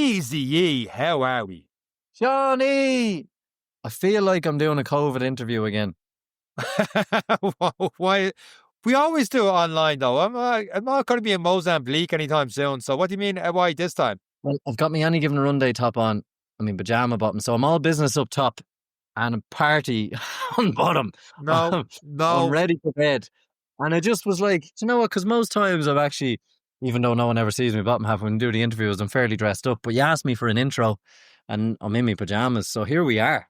Easy ye, how are we? Johnny! I feel like I'm doing a COVID interview again. Why? We always do it online, though. I'm not going to be in Mozambique anytime soon. So what do you mean, why this time? Well, I've got my Annie Given a Run Day top on. I mean, pajama bottom. So I'm all business up top and a party on bottom. No. I'm ready for bed. And I just was like, you know what? Because most times I've actually, even though no one ever sees me bottom half when I do the interviews, I'm fairly dressed up. But you asked me for an intro and I'm in my pajamas. So here we are.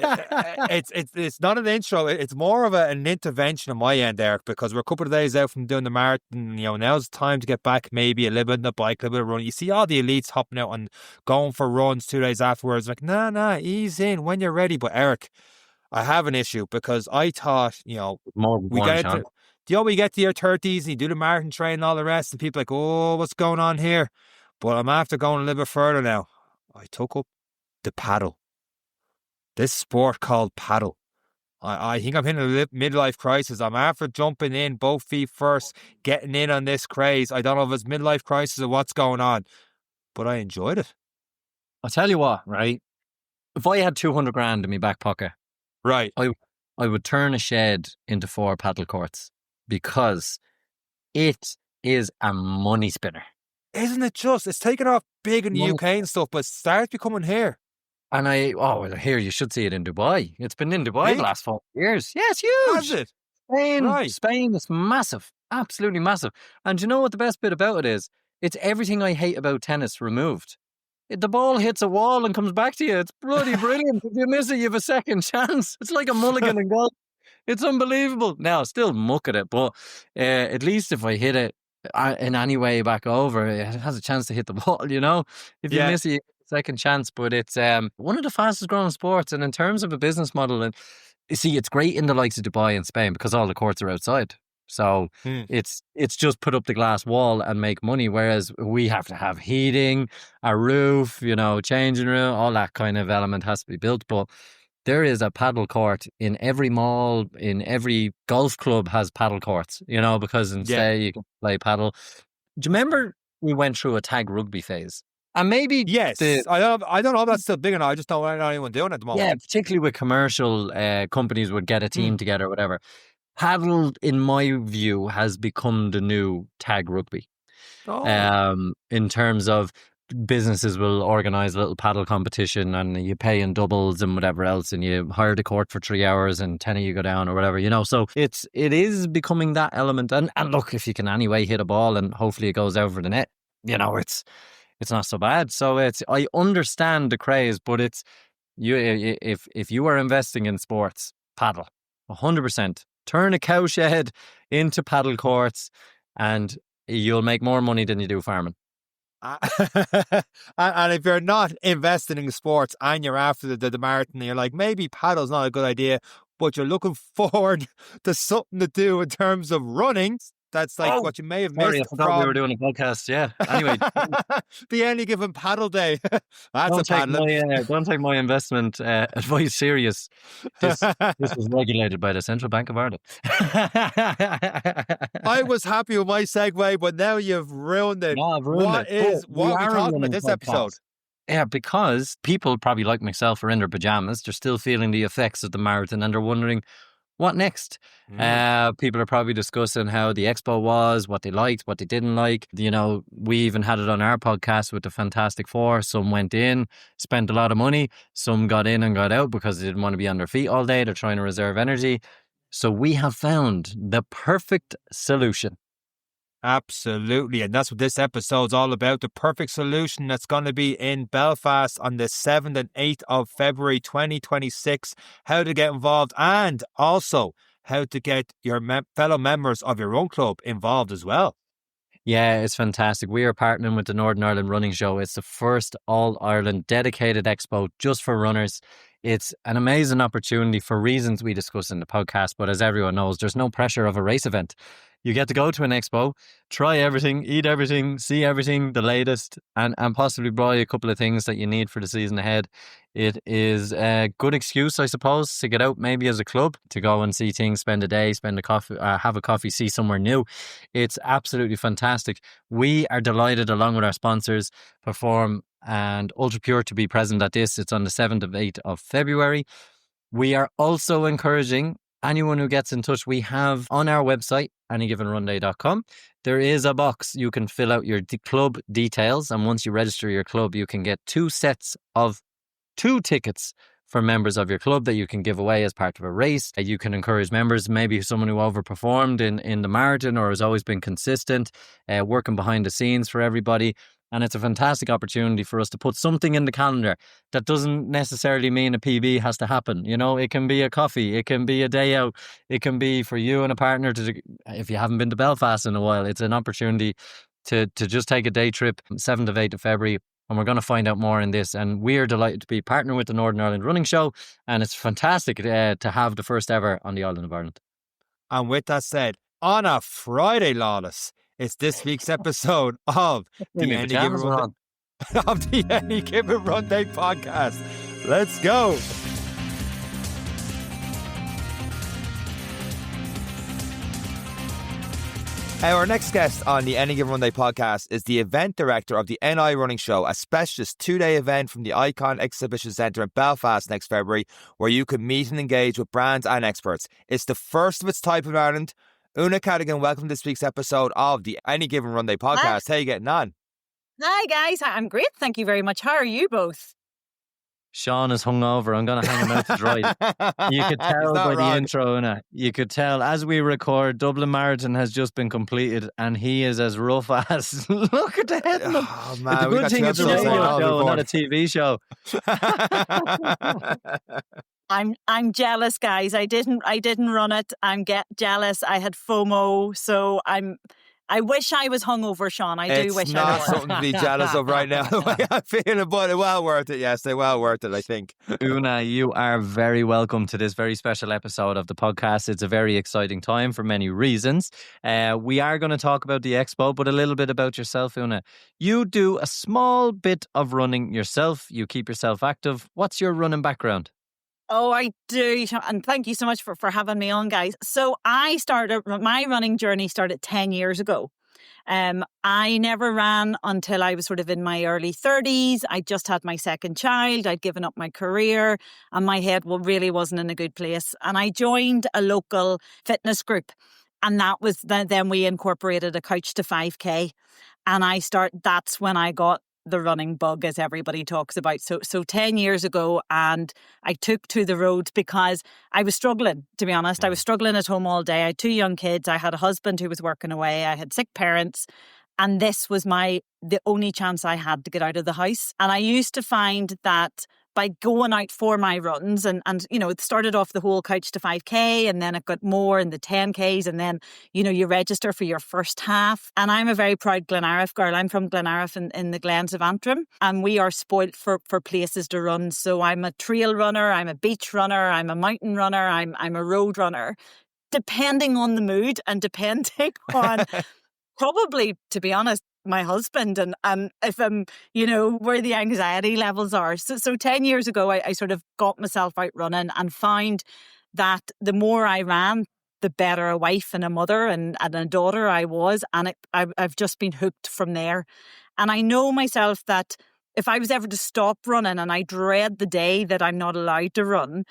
It's not an intro. It's more of an intervention on my end, Eric, because we're a couple of days out from doing the marathon. Now's the time to get back, maybe a little bit on the bike, a little bit of running. You see all the elites hopping out and going for runs 2 days afterwards. Like, nah, ease in when you're ready. But Eric, I have an issue because I thought, we get to your 30s and you do the marathon train and all the rest, and people are like, oh, what's going on here? But I'm after going a little bit further now. I took up the paddle. This sport called paddle. I think I'm hitting a midlife crisis. I'm after jumping in, both feet first, getting in on this craze. I don't know if it's midlife crisis or what's going on, but I enjoyed it. I'll tell you what, right? If I had 200 grand in my back pocket, right, I would turn a shed into 4 paddle courts because it is a money spinner. Isn't it just? It's taken off big in the UK and stuff, but it starts becoming here. And here, you should see it in Dubai. It's been in Dubai the last 4 years. Yeah, it's huge. Has it? Spain is massive. Absolutely massive. And do you know what the best bit about it is? It's everything I hate about tennis removed. The ball hits a wall and comes back to you. It's bloody brilliant. If you miss it, you have a second chance. It's like a mulligan in golf. It's unbelievable. Now, still muck at it, but at least if I hit it in any way back over, it has a chance to hit the ball, If you miss it, second chance. But it's one of the fastest growing sports, and in terms of a business model, and you see, it's great in the likes of Dubai and Spain because all the courts are outside, so it's just put up the glass wall and make money, whereas we have to have heating, a roof, changing room, all that kind of element has to be built. But there is a paddle court in every mall, in every golf club has paddle courts, because instead you can play paddle. Do you remember we went through a tag rugby phase? And maybe yes, I don't know if that's still big enough. I just don't know anyone doing it at the moment. Yeah, particularly with commercial companies would get a team together or whatever. Paddle, in my view, has become the new tag rugby. In terms of businesses will organise a little paddle competition and you pay in doubles and whatever else, and you hire the court for 3 hours and 10 of you go down or whatever, So it is becoming that element. And look, if you can anyway hit a ball and hopefully it goes over the net, it's not so bad. So I understand the craze, but it's if you are investing in sports, paddle 100%. Turn a cowshed into paddle courts, and you'll make more money than you do farming. And if you're not investing in sports and you're after the marathon, you're like, maybe paddle's not a good idea, but you're looking forward to something to do in terms of running. That's like what you may have missed. I forgot we were doing a podcast. Yeah. Anyway, the Any Given Paddle Day. Don't take my investment advice serious. This is regulated by the Central Bank of Ireland. I was happy with my segue, but now you've ruined it. No, I've ruined it. What are we talking about this episode? Yeah, because people probably like myself are in their pajamas. They're still feeling the effects of the marathon and they're wondering, what next? People are probably discussing how the expo was, what they liked, what they didn't like. We even had it on our podcast with the Fantastic Four. Some went in, spent a lot of money. Some got in and got out because they didn't want to be on their feet all day. They're trying to reserve energy. So we have found the perfect solution. Absolutely. And that's what this episode's all about. The perfect solution that's going to be in Belfast on the 7th and 8th of February 2026. How to get involved, and also how to get your fellow members of your own club involved as well. Yeah, it's fantastic. We are partnering with the Northern Ireland Running Show. It's the first All-Ireland dedicated expo just for runners. It's an amazing opportunity for reasons we discuss in the podcast, but as everyone knows, there's no pressure of a race event. You get to go to an expo, try everything, eat everything, see everything, the latest, and possibly buy a couple of things that you need for the season ahead. It is a good excuse, I suppose, to get out maybe as a club, to go and see things, spend a day, spend a coffee, have a coffee, see somewhere new. It's absolutely fantastic. We are delighted, along with our sponsors, Perform and Ultra Pure, to be present at this. It's on the 7th of 8th of February. We are also encouraging anyone who gets in touch. We have on our website, anygivenrunday.com, there is a box. You can fill out your club details, and once you register your club, you can get 2 sets of 2 tickets for members of your club that you can give away as part of a race. You can encourage members, maybe someone who overperformed in the marathon or has always been consistent, working behind the scenes for everybody. And it's a fantastic opportunity for us to put something in the calendar that doesn't necessarily mean a PB has to happen. You know, it can be a coffee, it can be a day out, it can be for you and a partner to, if you haven't been to Belfast in a while, it's an opportunity to just take a day trip, 7th to 8th of February. And we're going to find out more in this. And we're delighted to be partnering with the Northern Ireland Running Show. And it's fantastic to have the first ever on the island of Ireland. And with that said, on a Friday, Lawless, it's this week's episode of the Any Given Run of the Any Given Run Day podcast. Let's go. Our next guest on the Any Given Run Day podcast is the event director of the NI Running Show, a specialist 2-day event from the Icon Exhibition Centre in Belfast next February, where you can meet and engage with brands and experts. It's the first of its type in Ireland. Oonagh, Cattigan, welcome to this week's episode of the Any Given Run Day podcast. How are you getting on? Hi guys, I'm great. Thank you very much. How are you both? Sean is hungover. I'm going to hang him out to dry. You could tell by the intro, Oonagh. You could tell as we record, Dublin Marathon has just been completed and he is as rough as... Look at the head. Oh, man, it's a good thing it's a radio show, not a TV show. I'm jealous, guys. I didn't run it. I'm jealous. I had FOMO, so I wish I was hungover, Sean. I do wish I was. It's not something to be jealous of right now, the way I'm feeling, but well worth it. Yes, they're well worth it, I think. Oonagh, you are very welcome to this very special episode of the podcast. It's a very exciting time for many reasons. We are going to talk about the expo, but a little bit about yourself, Oonagh. You do a small bit of running yourself. You keep yourself active. What's your running background? Oh, I do. And thank you so much for having me on, guys. So my running journey started 10 years ago. I never ran until I was sort of in my early 30s. I just had my second child. I'd given up my career and my head really wasn't in a good place. And I joined a local fitness group. And that was then we incorporated a Couch to 5K. And that's when I got the running bug, as everybody talks about. So 10 years ago, and I took to the roads because I was struggling, to be honest. I was struggling at home all day. I had 2 young kids. I had a husband who was working away. I had sick parents. And this was the only chance I had to get out of the house. And I used to find that by going out for my runs and you know, it started off the whole Couch to 5K and then it got more in the 10Ks and then, you know, you register for your first half. And I'm a very proud Glenariff girl. I'm from Glenariff in the Glens of Antrim and we are spoilt for places to run. So I'm a trail runner, I'm a beach runner, I'm a mountain runner, I'm a road runner, depending on the mood and depending on probably, to be honest, my husband and if you know, where the anxiety levels are. So 10 years ago, I sort of got myself out running and found that the more I ran, the better a wife and a mother and a daughter I was. And I've just been hooked from there. And I know myself that if I was ever to stop running, and I dread the day that I'm not allowed to run,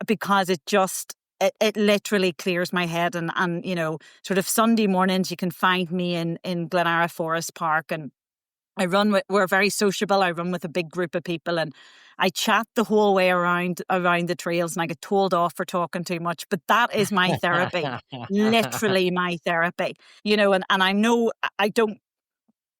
because it literally clears my head and you know, sort of Sunday mornings you can find me in Glenara Forest Park and we're very sociable. I run with a big group of people and I chat the whole way around the trails and I get told off for talking too much, but that is my therapy, literally my therapy, you know, and I know I don't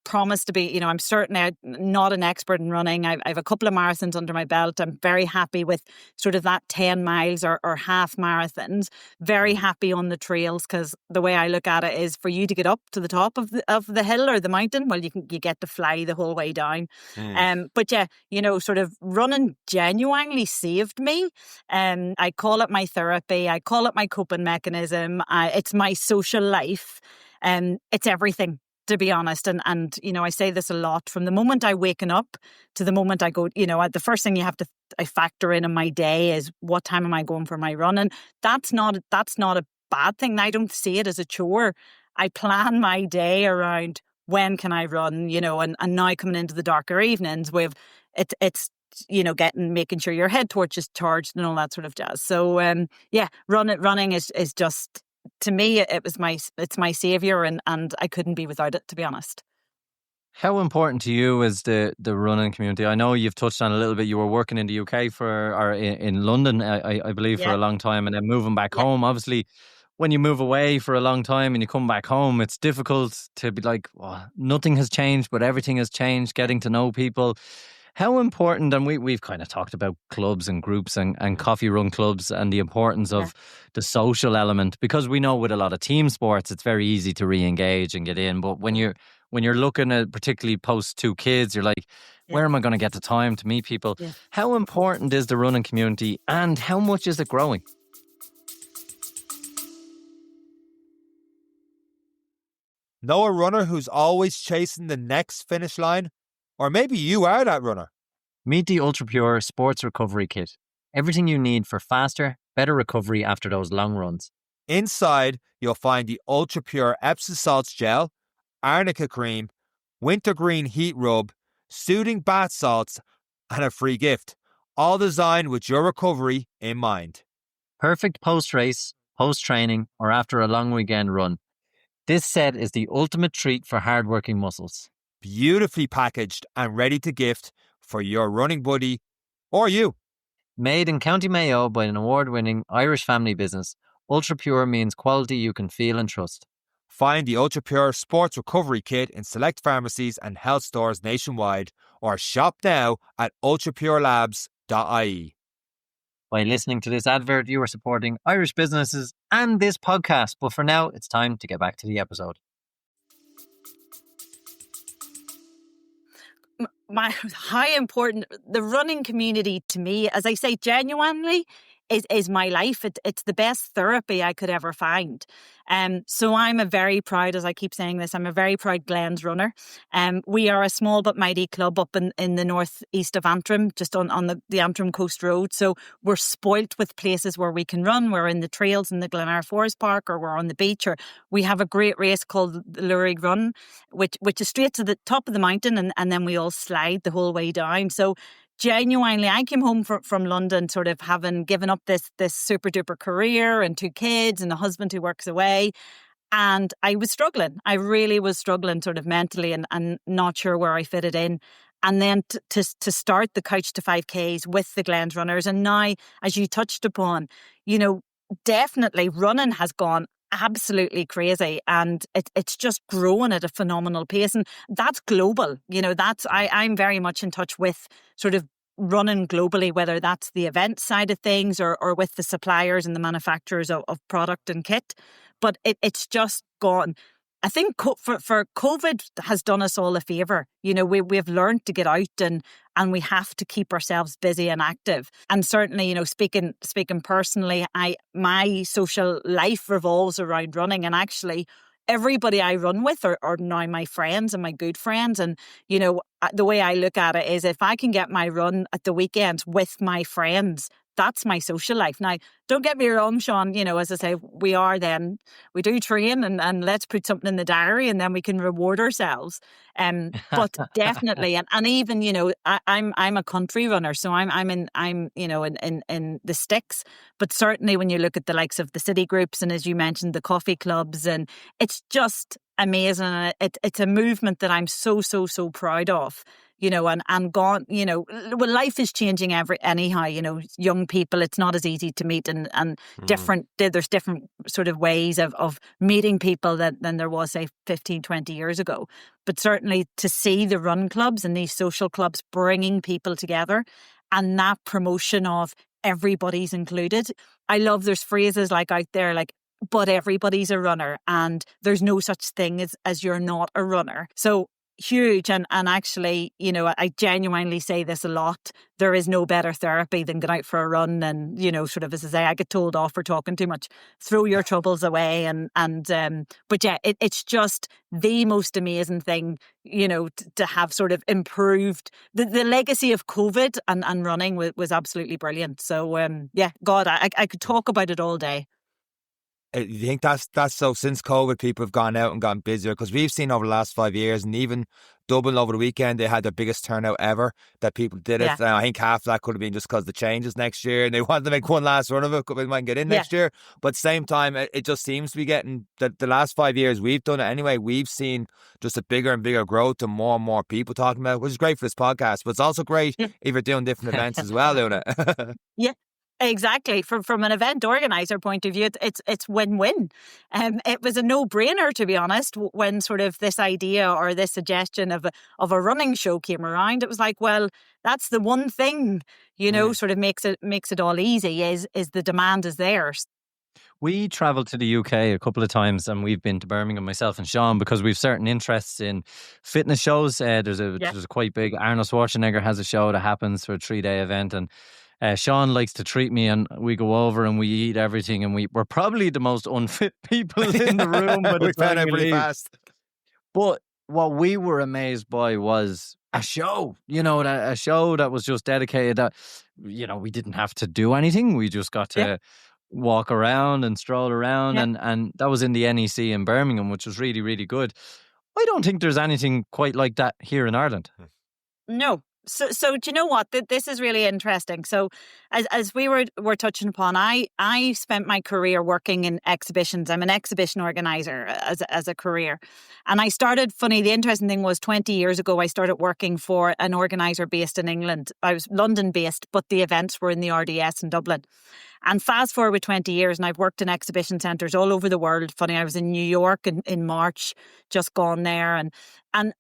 promise to be, I'm certainly not an expert in running. I have a couple of marathons under my belt. I'm very happy with sort of that 10 miles or half marathons. Very happy on the trails, because the way I look at it is, for you to get up to the top of the hill or the mountain, well, you get to fly the whole way down. But yeah, sort of running genuinely saved me. I call it my therapy. I call it my coping mechanism. It's my social life. It's everything, to be honest. And I say this a lot, from the moment I waken up to the moment I go, the first thing I factor in my day is, what time am I going for my run? And that's not a bad thing. I don't see it as a chore. I plan my day around, when can I run, and now coming into the darker evenings, it's making sure your head torch is charged and all that sort of jazz. So running is just, to me, it's my savior, and I couldn't be without it, to be honest. How important to you is the running community? I know you've touched on a little bit. You were working in the UK or in London, I believe, for a long time, and then moving back home. Obviously, when you move away for a long time and you come back home, it's difficult to be like, nothing has changed, but everything has changed, getting to know people. How important, and we've kind of talked about clubs and groups and coffee run clubs and the importance of the social element, because we know with a lot of team sports, it's very easy to re-engage and get in. But when you're looking at, particularly post 2 kids, you're like, where am I going to get the time to meet people? Yeah. How important is the running community, and how much is it growing? Know a runner who's always chasing the next finish line? Or maybe you are that runner. Meet the UltraPure Sports Recovery Kit. Everything you need for faster, better recovery after those long runs. Inside, you'll find the UltraPure Epsom Salts Gel, Arnica Cream, Wintergreen Heat Rub, soothing bath salts, and a free gift. All designed with your recovery in mind. Perfect post-race, post-training, or after a long weekend run. This set is the ultimate treat for hard-working muscles. Beautifully packaged and ready to gift for your running buddy or you. Made in County Mayo by an award-winning Irish family business, UltraPure means quality you can feel and trust. Find the UltraPure Sports Recovery Kit in select pharmacies and health stores nationwide, or shop now at ultrapurelabs.ie. By listening to this advert, you are supporting Irish businesses and this podcast. But for now, it's time to get back to the episode. How important the running community to me, as I say, genuinely is my life. It's the best therapy I could ever find. So I'm a very proud, as I keep saying this, I'm a very proud Glens runner. We are a small but mighty club up in the northeast of Antrim, just on the Antrim Coast Road. So we're spoilt with places where we can run. We're in the trails in the Glenara Forest Park, or we're on the beach, or we have a great race called the Lurig Run, which is straight to the top of the mountain, and then we all slide the whole way down. So genuinely, I came home from London sort of having given up this super duper career and 2 kids and a husband who works away. And I was struggling. I really was struggling sort of mentally and not sure where I fitted in. And then to start the Couch to 5Ks with the Glens runners. And now, as you touched upon, definitely running has gone absolutely crazy, and it's just growing at a phenomenal pace, and that's global. I'm very much in touch with sort of running globally, whether that's the event side of things or with the suppliers and the manufacturers of product and kit. But it's just gone. I think for COVID has done us all a favour. We've learned to get out and we have to keep ourselves busy and active. And certainly, speaking personally, my social life revolves around running. And actually, everybody I run with are now my friends and my good friends. And, the way I look at it is, if I can get my run at the weekends with my friends, that's my social life. Now, don't get me wrong, Sean, as I say, we do train and let's put something in the diary and then we can reward ourselves. But definitely, and even, I'm a country runner, so I'm in the sticks. But certainly when you look at the likes of the city groups and, as you mentioned, the coffee clubs, and it's just amazing. And it's a movement that I'm so proud of. and gone, well, life is changing anyhow, young people, it's not as easy to meet and there's different sort of ways of meeting people than there was, say, 15, 20 years ago. But certainly to see the run clubs and these social clubs bringing people together and that promotion of everybody's included. I love there's phrases like out there like, but everybody's a runner and there's no such thing as you're not a runner. So huge. And actually, I genuinely say this a lot. There is no better therapy than going out for a run and, sort of, as I say, I get told off for talking too much. Throw your troubles away. But yeah, it's just the most amazing thing, to have sort of improved the legacy of COVID and running was absolutely brilliant. So, yeah, God, I could talk about it all day. You think that's so since COVID, people have gone out and gotten busier? Because we've seen over the last 5 years, and even Dublin over the weekend, they had their biggest turnout ever that people did it. Yeah. And I think half of that could have been just because the changes next year and they wanted to make one last run of it, we might get in next year. But same time, it just seems to be getting the last 5 years we've done it anyway. We've seen just a bigger and bigger growth and more people talking about it, which is great for this podcast. But it's also great if you're doing different events as well, Oonagh. Yeah. Exactly. From an event organizer point of view, it's win-win. It was a no-brainer, to be honest, when sort of this idea or this suggestion of a running show came around. It was like, well, that's the one thing, sort of makes it all easy is the demand is there. We travelled to the UK a couple of times and we've been to Birmingham, myself and Sean, because we've certain interests in fitness shows. There's a quite big, Arnold Schwarzenegger has a show that happens for a 3-day event, and Sean likes to treat me and we go over and we eat everything, and we're probably the most unfit people in the room. But we found out pretty fast. But what we were amazed by was a show, a show that was just dedicated that, we didn't have to do anything. We just got to walk around and stroll around, and that was in the NEC in Birmingham, which was really, really good. I don't think there's anything quite like that here in Ireland. No. So do you know what? This is really interesting. So as we were touching upon, I spent my career working in exhibitions. I'm an exhibition organizer as a career. And I started, the interesting thing was 20 years ago, I started working for an organizer based in England. I was London based, but the events were in the RDS in Dublin. And fast forward 20 years and I've worked in exhibition centres all over the world. I was in New York in March, just gone there. And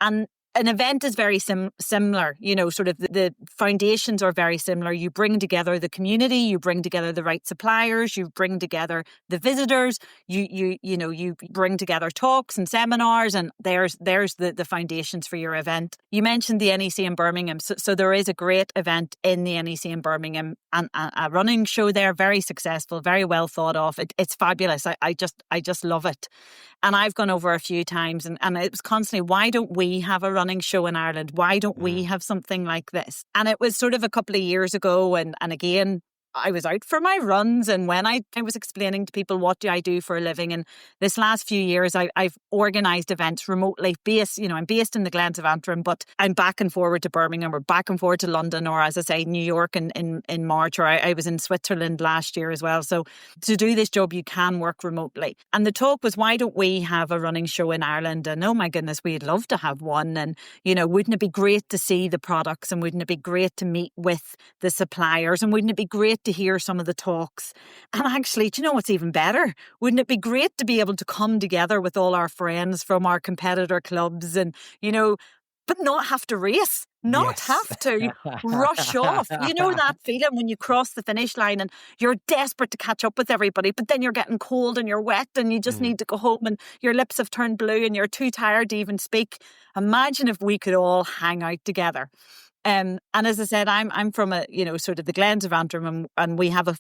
an event is very similar, sort of the foundations are very similar. You bring together the community, you bring together the right suppliers, you bring together the visitors, you bring together talks and seminars, and there's the foundations for your event. You mentioned the NEC in Birmingham, so there is a great event in the NEC in Birmingham, and a running show there, very successful, very well thought of. It's fabulous. I just love it. And I've gone over a few times and it was constantly, why don't we have a running show in Ireland? Why don't we have something like this? And it was sort of a couple of years ago. And again, I was out for my runs, and when I was explaining to people what do I do for a living, and this last few years I've organised events remotely. I'm based in the Glens of Antrim, but I'm back and forward to Birmingham or back and forward to London, or as I say, New York in March, or I was in Switzerland last year as well. So to do this job, you can work remotely. And the talk was, why don't we have a running show in Ireland? And oh my goodness, we'd love to have one. And, wouldn't it be great to see the products, and wouldn't it be great to meet with the suppliers, and wouldn't it be great to hear some of the talks? And actually, do you know what's even better? Wouldn't it be great to be able to come together with all our friends from our competitor clubs and, but not have to race, have to rush off. You know that feeling when you cross the finish line and you're desperate to catch up with everybody, but then you're getting cold and you're wet and you just need to go home and your lips have turned blue and you're too tired to even speak. Imagine if we could all hang out together. And as I said, I'm from sort of the Glens of Antrim, and we have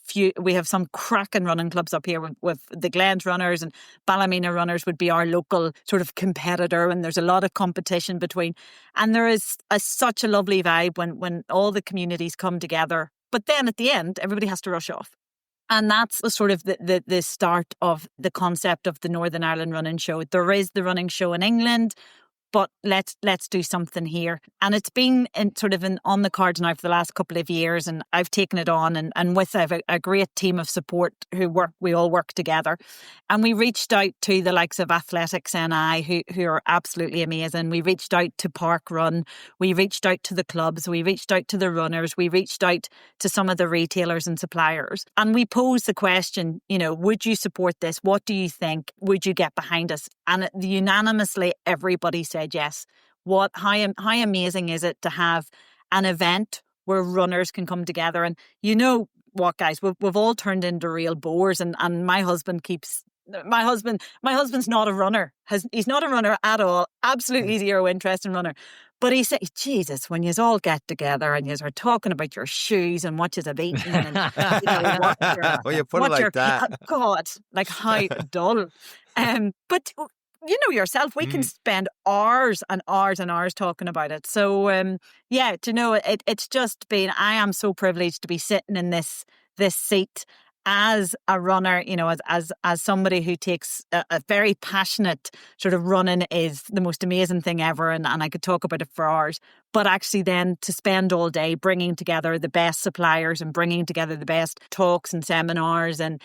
some cracking running clubs up here with the Glens runners, and Ballymena runners would be our local sort of competitor, and there's a lot of competition between, and there is such a lovely vibe when all the communities come together. But then at the end, everybody has to rush off. And that's sort of the start of the concept of the Northern Ireland Running Show. There is the running show in England. but let's do something here. And it's been on the cards now for the last couple of years, and I've taken it on, and with a great team of support we all work together. And we reached out to the likes of Athletics NI, who are absolutely amazing. We reached out to Park Run, we reached out to the clubs, we reached out to the runners, we reached out to some of the retailers and suppliers, and we posed the question, would you support this? What do you think? Would you get behind us? And unanimously, everybody said yes. How amazing is it to have an event where runners can come together? And you know what, guys, we've all turned into real bores, and my husband's not a runner. He's not a runner at all. Absolutely zero interest in runner. But he said, Jesus, when you all get together and you are talking about your shoes and what you have eaten and well, you put it like that. God, like how dull. But you know yourself, we can spend hours and hours and hours talking about it. So it's just been, I am so privileged to be sitting in this seat as a runner, as somebody who takes a very passionate sort of running is the most amazing thing ever. And I could talk about it for hours. But actually then to spend all day bringing together the best suppliers and bringing together the best talks and seminars and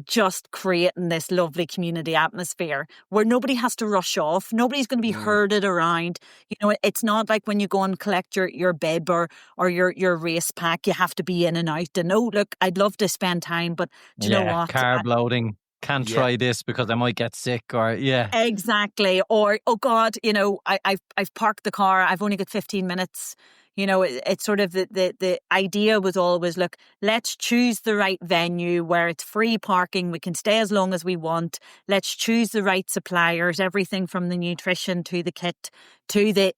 just creating this lovely community atmosphere where nobody has to rush off. Nobody's going to be herded around. It's not like when you go and collect your bib or your race pack, you have to be in and out. And look, I'd love to spend time, but do you know what? Carb loading. Can't try this because I might get sick Exactly. Or, oh God, I've parked the car. I've only got 15 minutes. It's sort of the idea was always, look, let's choose the right venue where it's free parking. We can stay as long as we want. Let's choose the right suppliers, everything from the nutrition to the kit to the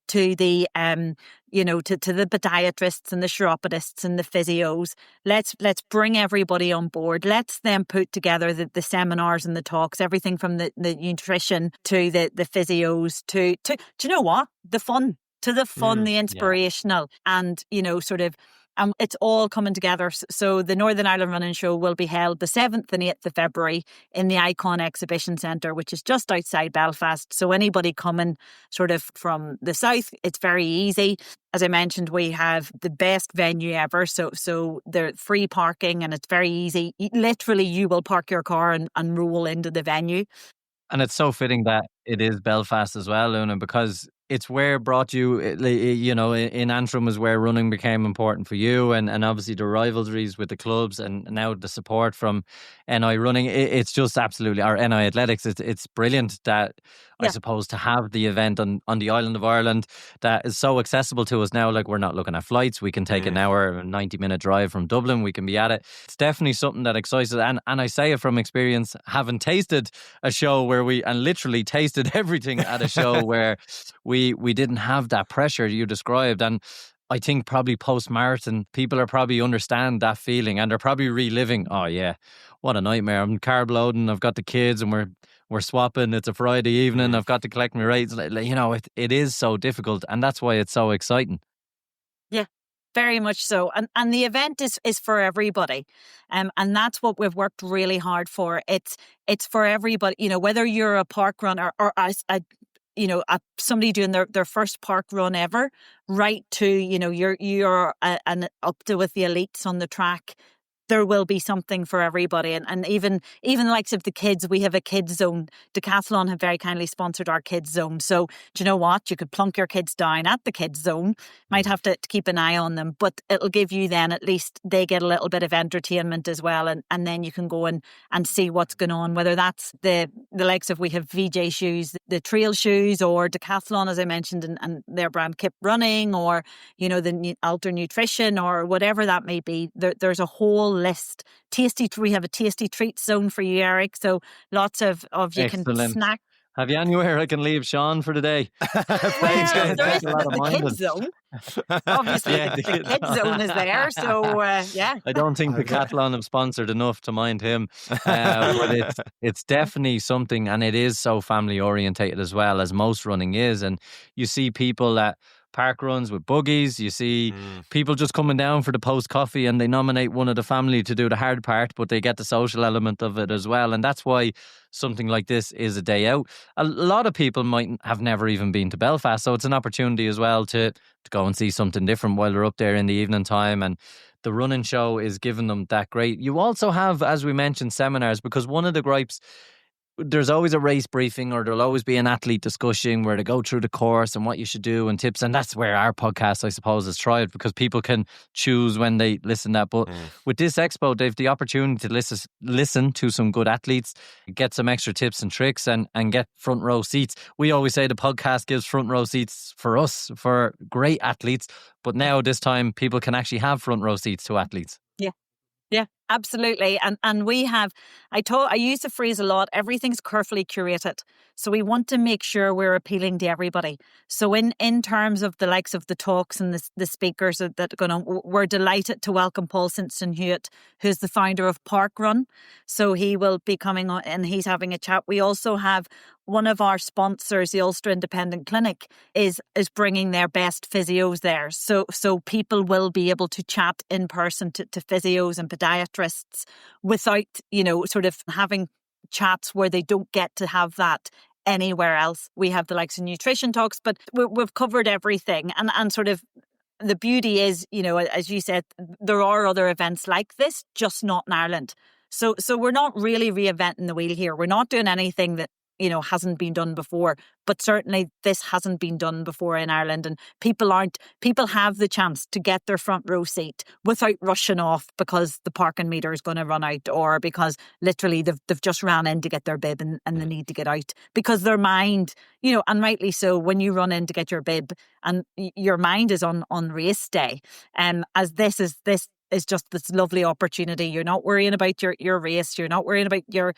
podiatrists and the chiropodists and the physios. Let's bring everybody on board. Let's then put together the seminars and the talks, everything from the nutrition to the physios to do you know what? The fun. To the fun, the inspirational, and it's all coming together. So the Northern Ireland Running Show will be held the 7th and 8th of February in the Icon Exhibition Centre, which is just outside Belfast. So anybody coming sort of from the south, it's very easy. As I mentioned, we have the best venue ever. So they're free parking and it's very easy. Literally, you will park your car and roll into the venue. And it's so fitting that it is Belfast as well, Oonagh, because it's where brought you, in Antrim was where running became important for you, and obviously the rivalries with the clubs and now the support from NI Running. It's just absolutely, our NI Athletics, it's brilliant that I suppose to have the event on the island of Ireland that is so accessible to us now. Like, we're not looking at flights. We can take an hour, 90-minute drive from Dublin. We can be at it. It's definitely something that excites us. And I say it from experience, having tasted a show where and literally tasted everything at a show where we didn't have that pressure you described. And I think probably post-marathon, people are probably understand that feeling and they're probably reliving, oh yeah, what a nightmare. I'm carb loading, I've got the kids and we're swapping, it's a Friday evening, I've got to collect my rates. It is so difficult, and that's why it's so exciting. Yeah, very much so. And the event is for everybody. And that's what we've worked really hard for. It's for everybody, whether you're a park runner or somebody doing their first park run ever, right to, you're up to with the elites on the track. There will be something for everybody. And even the likes of the kids, we have a kids zone. Decathlon have very kindly sponsored our kids zone. So do you know what? You could plunk your kids down at the kids zone. Might have to keep an eye on them, but it'll give you then, at least they get a little bit of entertainment as well. And then you can go and see what's going on, whether that's the likes of, we have VJ shoes, the trail shoes, or Decathlon, as I mentioned, and their brand Kip Running, or, the Alter Nutrition, or whatever that may be. There's a whole list. We have a tasty treats zone for you, Eric. So lots of you Excellent. Can snack. Have you anywhere I can leave Sean for the day? Well, there is the kids zone. Obviously, the kids zone is there. So I don't think Decathlon have sponsored enough to mind him, but it's definitely something, and it is so family orientated as well, as most running is. And you see people that park runs with buggies. You see people just coming down for the post coffee and they nominate one of the family to do the hard part, but they get the social element of it as well. And that's why something like this is a day out. A lot of people might have never even been to Belfast, so it's an opportunity as well to go and see something different while they're up there in the evening time. And the running show is giving them that great. You also have, as we mentioned, seminars, because one of the gripes, there's always a race briefing, or there'll always be an athlete discussion where they go through the course and what you should do and tips. And that's where our podcast, I suppose, has thrived, because people can choose when they listen to that. But with this expo, they've the opportunity to listen to some good athletes, get some extra tips and tricks, and get front row seats. We always say the podcast gives front row seats for us, for great athletes. But now this time people can actually have front row seats to athletes. Yeah, absolutely. And we have, I use the phrase a lot, everything's carefully curated. So we want to make sure we're appealing to everybody. So in terms of the likes of the talks and the speakers that are going on, we're delighted to welcome Paul Simpson Hewitt, who's the founder of Park Run. So he will be coming on and he's having a chat. We also have one of our sponsors, the Ulster Independent Clinic, is bringing their best physios there. So people will be able to chat in person to physios and podiatrists without, sort of having chats where they don't get to have that anywhere else. We have the likes of nutrition talks, but we've covered everything. And sort of the beauty is, as you said, there are other events like this, just not in Ireland. So we're not really reinventing the wheel here. We're not doing anything that hasn't been done before, but certainly this hasn't been done before in Ireland, and people have the chance to get their front row seat without rushing off because the parking meter is going to run out, or because literally they've just ran in to get their bib and they need to get out, because their mind, and rightly so, when you run in to get your bib and your mind is on race day, as this is just this lovely opportunity. You're not worrying about your race. You're not worrying about your,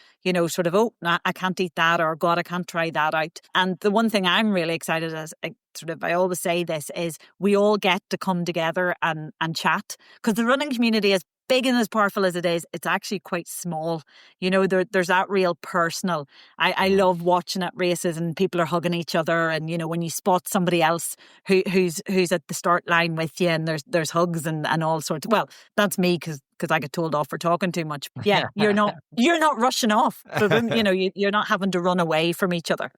sort of, oh, nah, I can't eat that, or God, I can't try that out. And the one thing I'm really excited as I always say this, is we all get to come together and chat, because the running community is big and as powerful as it is, it's actually quite small. There's that real personal. I love watching at races and people are hugging each other, and when you spot somebody else who's at the start line with you, and there's hugs and all sorts. Well, that's me because I get told off for talking too much. Yeah, you're not rushing off, but you're not having to run away from each other.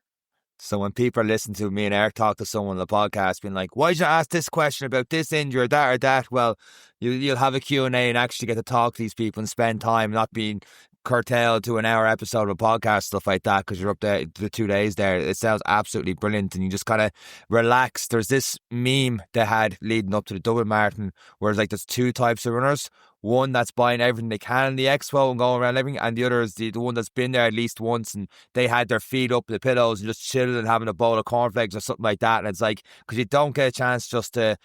So when people are listening to me and Eric talk to someone on the podcast being like, why did you ask this question about this injury or that? Well, you'll have a Q&A and actually get to talk to these people and spend time, not being curtailed to an hour episode of a podcast, stuff like that, because you're up there the 2 days there. It sounds absolutely brilliant, and you just kind of relax. There's this meme they had leading up to the Dublin Marathon where it's like there's two types of runners. One that's buying everything they can in the expo and going around everything, and the other is the one that's been there at least once, and they had their feet up the pillows and just chilling and having a bowl of cornflakes or something like that. And it's like, because you don't get a chance just to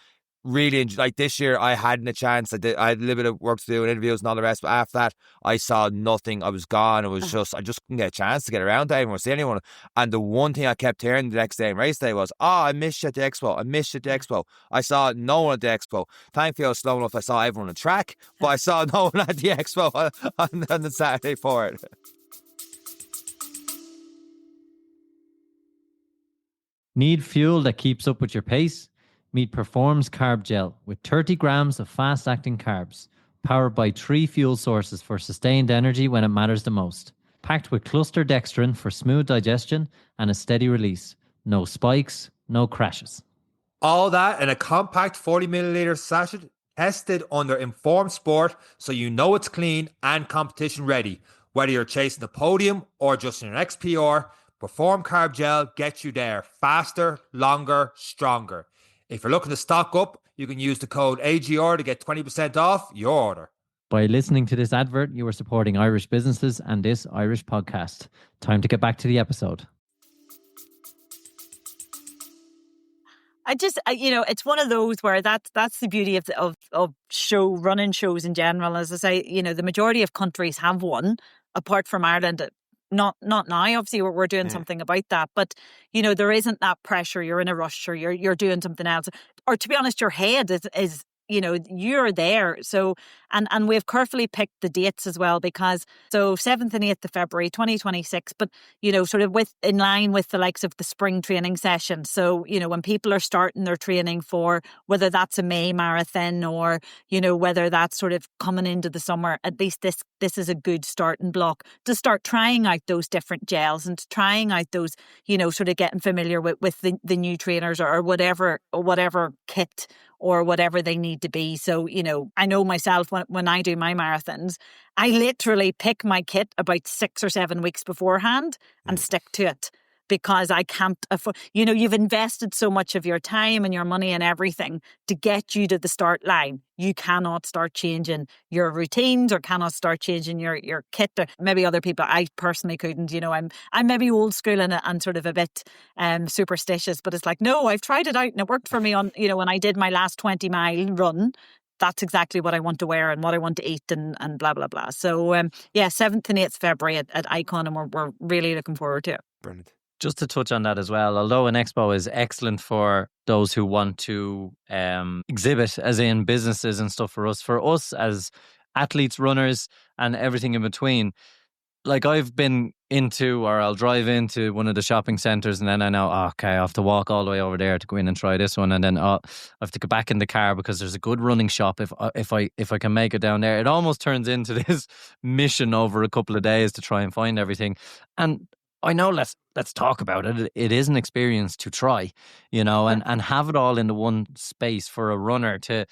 really enjoy. Like this year I hadn't a chance. I had a little bit of work to do and interviews and all the rest, but after that I saw nothing. I was gone. It was just, I just couldn't get a chance to get around to anyone or see anyone. And the one thing I kept hearing the next day in race day was, I missed you at the expo. I saw no one at the expo. Thankfully I was slow enough, I saw everyone on the track, but I saw no one at the expo on the Saturday for it. Need fuel that keeps up with your pace? Meet Perform's Carb Gel with 30 grams of fast-acting carbs, powered by 3 fuel sources for sustained energy when it matters the most. Packed with cluster dextrin for smooth digestion and a steady release. No spikes, no crashes. All that in a compact 40 milliliter sachet, tested under Informed Sport, so you know it's clean and competition ready. Whether you're chasing the podium or just in an XPR, Perform Carb Gel gets you there faster, longer, stronger. If you're looking to stock up, you can use the code AGR to get 20% off your order. By listening to this advert, you are supporting Irish businesses and this Irish podcast. Time to get back to the episode. It's one of those where that's the beauty of running shows in general. As I say, the majority of countries have one, apart from Ireland. Not now. Obviously, we're doing something about that, but there isn't that pressure. You're in a rush, or you're doing something else, or to be honest, your head is you're there. So, and we've carefully picked the dates as well, because 7th and 8th of February 2026, but sort of in line with the likes of the spring training session. So when people are starting their training for, whether that's a May marathon or whether that's sort of coming into the summer, at least this is a good starting block to start trying out those different gels and trying out those, sort of getting familiar with the new trainers or whatever kit or whatever they need to be. So, I know myself when I do my marathons, I literally pick my kit about 6 or 7 weeks beforehand and stick to it. Because I can't afford, you've invested so much of your time and your money and everything to get you to the start line. You cannot start changing your routines or cannot start changing your kit. Maybe other people, I personally couldn't. I'm maybe old school and sort of a bit superstitious, but it's like, no, I've tried it out and it worked for me on, when I did my last 20-mile run. That's exactly what I want to wear and what I want to eat and blah, blah, blah. So, 7th and 8th February at Icon, and we're really looking forward to it. Brilliant. Just to touch on that as well, although an expo is excellent for those who want to exhibit, as in businesses and stuff, for us as athletes, runners, and everything in between, like I've been into, or I'll drive into one of the shopping centres and then I know, okay, I have to walk all the way over there to go in and try this one, and then I have to go back in the car because there's a good running shop if I can make it down there. It almost turns into this mission over a couple of days to try and find everything. And I know, let's talk about it. It is an experience to try, and have it all in the one space for a runner to.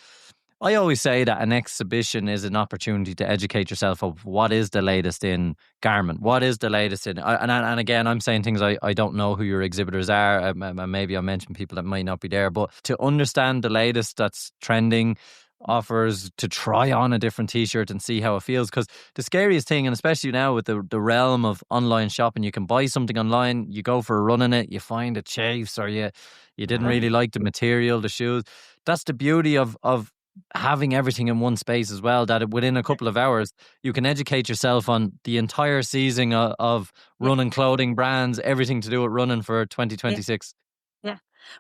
I always say that an exhibition is an opportunity to educate yourself of what is the latest in garment, what is the latest in, and again, I'm saying things I don't know who your exhibitors are. Maybe I mention people that might not be there, but to understand the latest that's trending, offers, to try on a different t-shirt and see how it feels. Because the scariest thing, and especially now with the realm of online shopping, you can buy something online, you go for a run in it, you find it chafes, or you didn't really like the material, the shoes. That's the beauty of having everything in one space as well, that within a couple of hours you can educate yourself on the entire season of running clothing brands, everything to do with running for 2026. Yeah.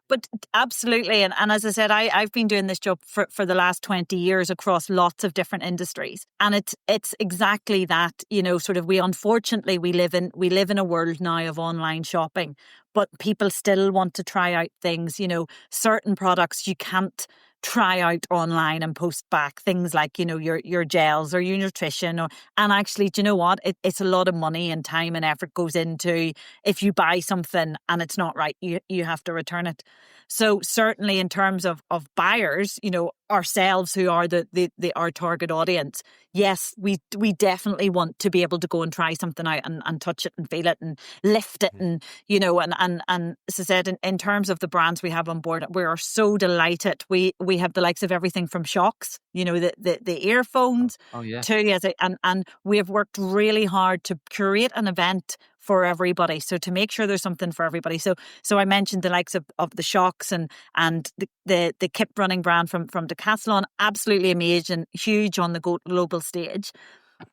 But absolutely. And as I said, I've been doing this job for the last 20 years across lots of different industries. And it's exactly that, sort of, we live in a world now of online shopping, but people still want to try out things, certain products you can't try out online and post back, things like your gels or your nutrition, and actually, do you know what, it's a lot of money and time and effort goes into, if you buy something and it's not right, you have to return it. So certainly in terms of buyers, ourselves, who are our target audience, yes, we definitely want to be able to go and try something out and touch it and feel it and lift it, and and as I said, in terms of the brands we have on board, we are so delighted. We have the likes of everything from Shocks, the earphones, to and we have worked really hard to curate an event for everybody. So to make sure there's something for everybody. So I mentioned the likes of the Shocks and the Kip running brand from Decathlon, absolutely amazing, huge on the global stage.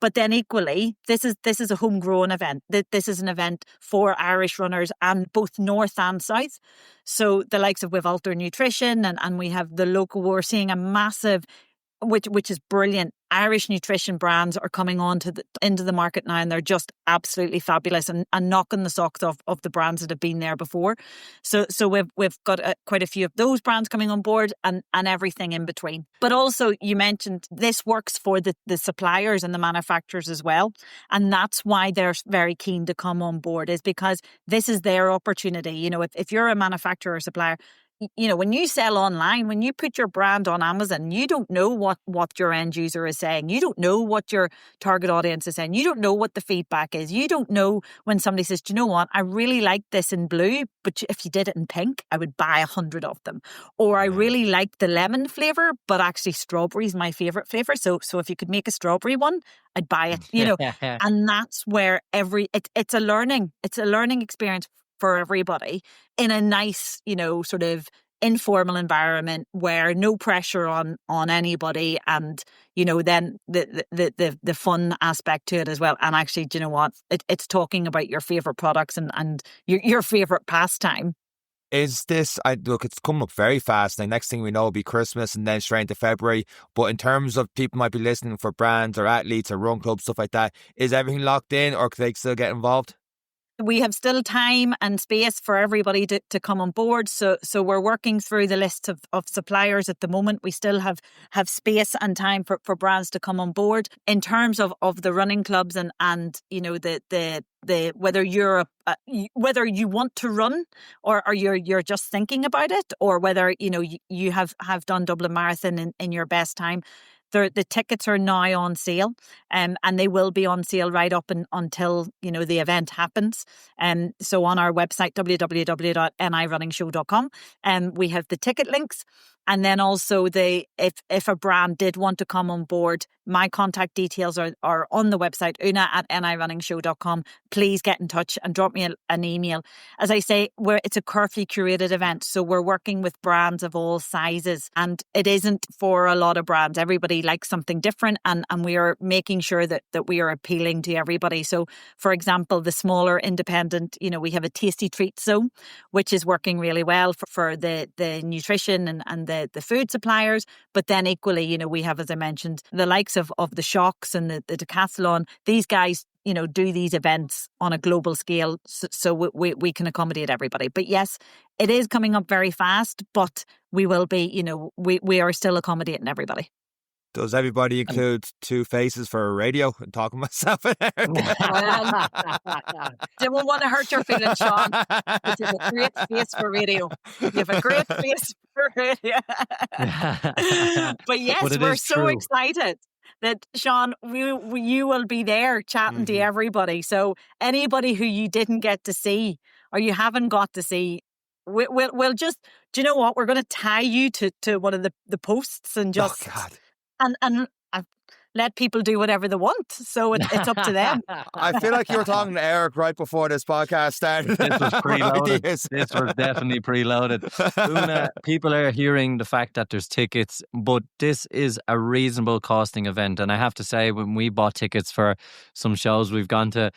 But then equally, this is a homegrown event. This is an event for Irish runners, and both north and south. So the likes of Alter Nutrition and we have the local, we're seeing a massive, which is brilliant. Irish nutrition brands are coming on into the market now, and they're just absolutely fabulous and knocking the socks off of the brands that have been there before. So we've got quite a few of those brands coming on board, and everything in between. But also, you mentioned this works for the suppliers and the manufacturers as well, and that's why they're very keen to come on board, is because this is their opportunity. If you're a manufacturer or supplier, when you sell online, when you put your brand on Amazon, you don't know what your end user is saying. You don't know what your target audience is saying. You don't know what the feedback is. You don't know when somebody says, do you know what, I really like this in blue, but if you did it in pink, I would buy 100 of them. Or I really like the lemon flavour, but actually strawberry is my favourite flavour. So if you could make a strawberry one, I'd buy it. And that's where it's a learning experience for everybody in a nice, sort of informal environment where no pressure on anybody, and then the fun aspect to it as well. And actually, do you know what? It's talking about your favorite products and your favorite pastime. Is this, look, it's coming up very fast. Now, next thing we know will be Christmas and then straight into February. But in terms of people might be listening for brands or athletes or run clubs, stuff like that, is everything locked in or can they still get involved? We have still time and space for everybody to come on board. So we're working through the list of suppliers at the moment. We still have space and time for brands to come on board. In terms of the running clubs and you know, the whether you're whether you want to run or you're just thinking about it, or whether, you know, you have done Dublin Marathon in your best time. The tickets are now on sale, and they will be on sale right up until, you know, the event happens. So on our website, www.nirunningshow.com, we have the ticket links. And then also if a brand did want to come on board, my contact details are on the website, Oonagh@nirunningshow.com. Please get in touch and drop me an email. As I say, it's a carefully curated event, so we're working with brands of all sizes, and it isn't for a lot of brands. Everybody likes something different, and we are making sure that we are appealing to everybody. So, for example, the smaller independent, you know, we have a tasty treat zone, which is working really well for the nutrition and the food suppliers. But then equally, you know, we have, as I mentioned, the likes of the Shocks and the Decathlon. These guys, you know, do these events on a global scale, so we can accommodate everybody. But yes, it is coming up very fast, but we will be, you know, we are still accommodating everybody. Does everybody include two faces for a radio? I'm talking myself in there. Don't want to hurt your feelings, Sean. But you have a great face for radio. You have a great face for radio. But yes, we're so excited that, Sean, you will be there chatting to everybody. So anybody who you didn't get to see or you haven't got to see, we'll just, do you know what? We're going to tie you to one of the posts and just... Oh, God. And let people do whatever they want. So it's up to them. I feel like you were talking to Eric right before this podcast started. This was preloaded. This was definitely preloaded. Oonagh, people are hearing the fact that there's tickets, but this is a reasonable costing event. And I have to say, when we bought tickets for some shows we've gone to,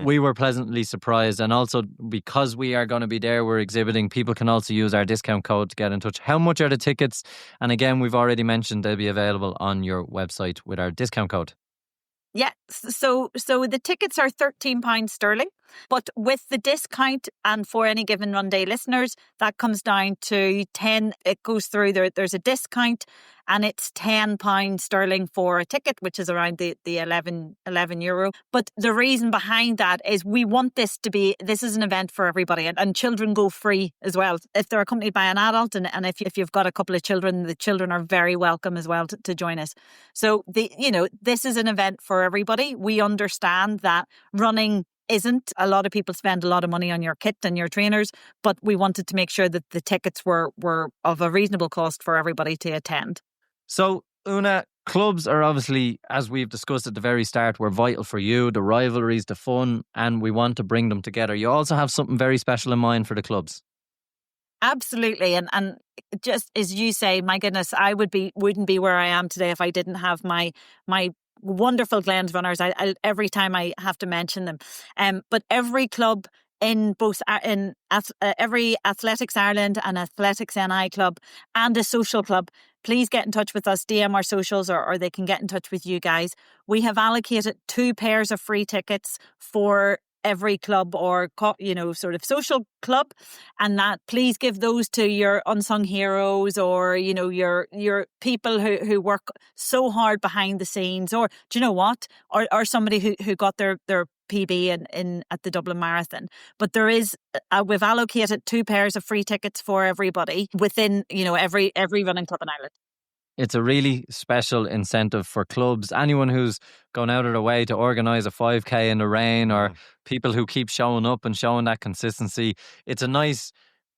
we were pleasantly surprised. And also, because we are going to be there, we're exhibiting, people can also use our discount code to get in touch. How much are the tickets? And again, we've already mentioned they'll be available on your website with our discount code. Yeah, so the tickets are £13 sterling, but with the discount and for any given run day listeners, that comes down to 10. It goes through there's a discount, and it's £10 sterling for a ticket, which is around the 11 euro. But the reason behind that is we want this is an event for everybody, and children go free as well if they're accompanied by an adult, and if you've got a couple of children, the children are very welcome as well to join us. So this is an event for everybody. We understand that running isn't. A lot of people spend a lot of money on your kit and your trainers, but we wanted to make sure that the tickets were of a reasonable cost for everybody to attend. So, Oonagh, clubs are obviously, as we've discussed at the very start, were vital for you, the rivalries, the fun, and we want to bring them together. You also have something very special in mind for the clubs. Absolutely. And just as you say, my goodness, I wouldn't be where I am today if I didn't have my wonderful Glens runners. I every time I have to mention them. But every club in both every Athletics Ireland and Athletics NI club and a social club, please get in touch with us, DM our socials, or they can get in touch with you guys. We have allocated 2 pairs of free tickets for every club or sort of social club, and that please give those to your unsung heroes, or your people who work so hard behind the scenes, or do you know what, or somebody who got their PB in at the Dublin Marathon. But there is we've allocated 2 pairs of free tickets for everybody within every running club in Ireland. It's a really special incentive for clubs. Anyone who's gone out of their way to organise a 5K in the rain, or people who keep showing up and showing that consistency. It's a nice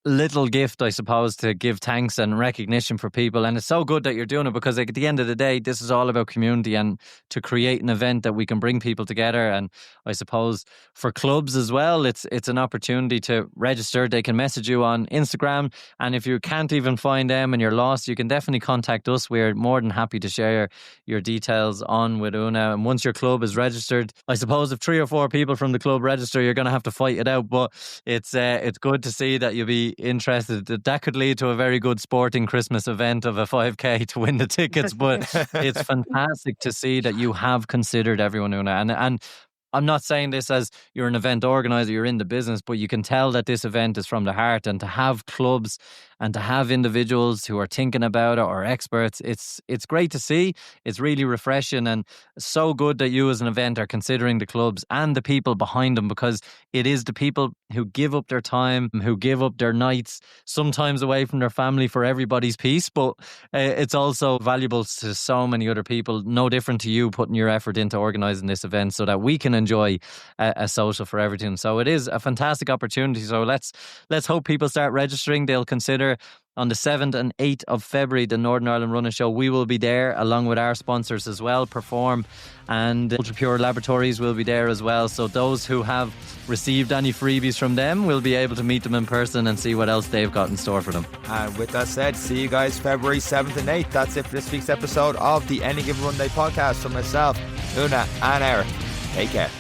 little gift, I suppose, to give thanks and recognition for people. And it's so good that you're doing it, because at the end of the day, this is all about community and to create an event that we can bring people together. And I suppose for clubs as well, it's an opportunity to register. They can message you on Instagram, and if you can't even find them and you're lost, you can definitely contact us. We're more than happy to share your details on with Oonagh. And once your club is registered, I suppose if 3 or 4 people from the club register, you're going to have to fight it out, but it's good to see that you'll be interested. That could lead to a very good sporting Christmas event of a 5K to win the tickets. But it's fantastic to see that you have considered everyone, Oonagh. And I'm not saying this as you're an event organizer, you're in the business, but you can tell that this event is from the heart. And to have clubs and to have individuals who are thinking about it or experts, it's great to see. It's really refreshing and so good that you as an event are considering the clubs and the people behind them, because it is the people who give up their time, who give up their nights, sometimes away from their family for everybody's peace. But it's also valuable to so many other people, no different to you putting your effort into organising this event so that we can enjoy a social for everything. So it is a fantastic opportunity. So let's hope people start registering. They'll consider on the 7th and 8th of February, the Northern Ireland Running Show. We will be there along with our sponsors as well, Perform, and Ultra Pure Laboratories will be there as well. So those who have received any freebies from them will be able to meet them in person and see what else they've got in store for them. And with that said, see you guys February 7th and 8th. That's it for this week's episode of the Any Given Run Day podcast. From myself, Oonagh and Eric. Take care.